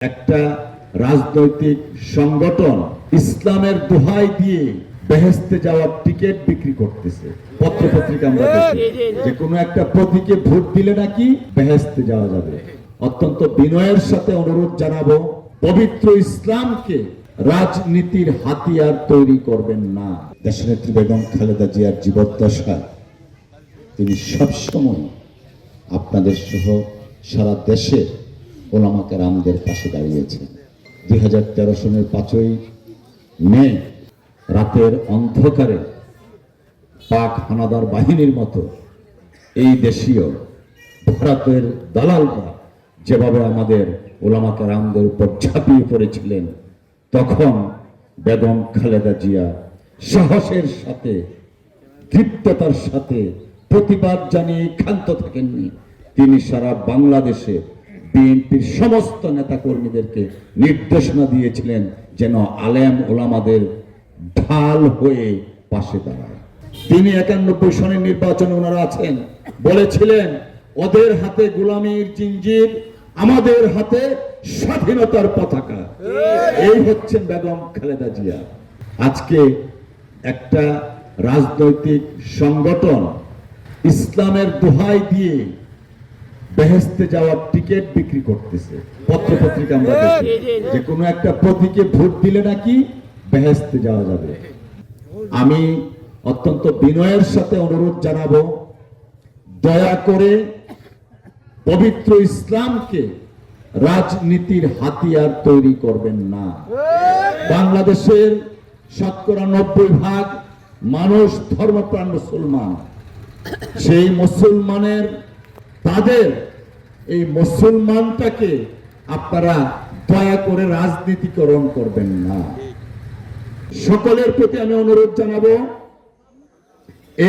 একটা রাজনৈতিক সংগঠন ইসলামের দোহাই দিয়ে বেহেশতে যাওয়ার টিকিট বিক্রি করতেছে। পত্রপত্রিকা আমরা দেখি যে কোনো একটা প্রতীকে ভোট দিলে নাকি বেহেশতে যাওয়া যাবে। অত্যন্ত বিনয়ের সাথে অনুরোধ জানাবো, পবিত্র ইসলামকে রাজনীতির হাতিয়ার তৈরি করবেন না। দেশনেত্রী বেগম খালেদা জিয়ার জীবদ্দশায় তিনি সবসময় আপনাদের সহ সারা দেশে ওলামা কেরামদের পাশে দাঁড়িয়েছেন। 2013 সনের 5ই মে রাতের অন্ধকারে পাক হানাদার বাহিনীর মতো এই দেশীয় ভারতের দালালরা যেভাবে আমাদের ওলামা কেরামদের উপর ঝাঁপিয়ে পড়েছিলেন, তখন বেগম খালেদা জিয়া সাহসের সাথে দৃঢ়তার সাথে প্রতিবাদ জানিয়ে ক্ষান্ত থাকেননি। তিনি সারা বাংলাদেশে বিএনপির সমস্ত নেতাকর্মীদেরকে নির্দেশনা দিয়েছিলেন যেন আলেম ওলামাদের ঢাল হয়ে পাশে দাঁড়ায়। তিনি 91 সনের নির্বাচনে ওনারা আছেন, বলেছিলেন ওদের হাতে গোলামীর জিঞ্জির, আমাদের হাতে স্বাধীনতার পতাকা। এই হচ্ছেন বেগম খালেদা জিয়া। আজকে একটা রাজনৈতিক সংগঠন ইসলামের দোহাই দিয়ে বেহেশতে যাওয়ার টিকিট বিক্রি করতেছে। পত্রপত্রিকা আমরা দেখি যে কোনো একটা প্রতীকে ভোট দিলে নাকি বেহেশতে যাওয়া যাবে। আমি অত্যন্ত বিনয়ের সাথে অনুরোধ জানাবো, দয়া করে পবিত্র ইসলামকে রাজনীতির হাতিয়ার তৈরি করবেন না। বাংলাদেশের 90% মানুষ ধর্মপ্রাণ মুসলমান। সেই মুসলমানের তাদের এই মুসলমানটাকে আপনারা দয়া করে রাজনীতিকরণ করবেন না। সকলের প্রতি আমি অনুরোধ জানাবো,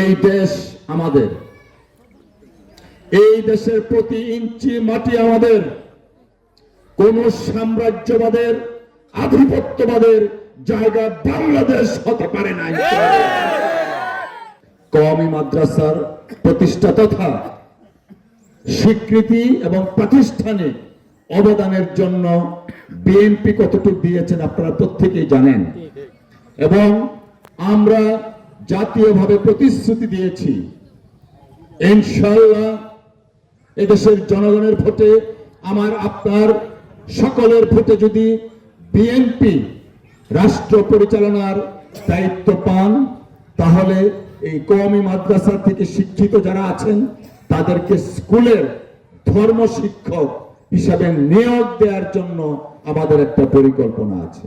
এই দেশ আমাদের, এই দেশের প্রতি ইঞ্চি মাটি আমাদের। কোন সাম্রাজ্যবাদের আধিপত্যবাদের জায়গা বাংলাদেশ হতে পারে না। কওমি মাদ্রাসার প্রতিষ্ঠা তথা স্বীকৃতি এবং প্রাতিষ্ঠানিক অবদানের জন্য বিএনপি কতটুকু দিয়েছেন আপনারা প্রত্যেকেই জানেন, এবং আমরা জাতীয়ভাবে প্রতিশ্রুতি দিয়েছি ইনশাআল্লাহ এদেশের জনগণের ভোটে, আমার আপনার সকলের ভোটে যদি বিএনপি রাষ্ট্র পরিচালনার দায়িত্ব পান, তাহলে এই কওমি মাদ্রাসা থেকে শিক্ষিত যারা আছেন তাদেরকে স্কুলের ধর্ম শিক্ষক হিসাবে নিয়োগ দেওয়ার জন্য আমাদের একটা পরিকল্পনা আছে।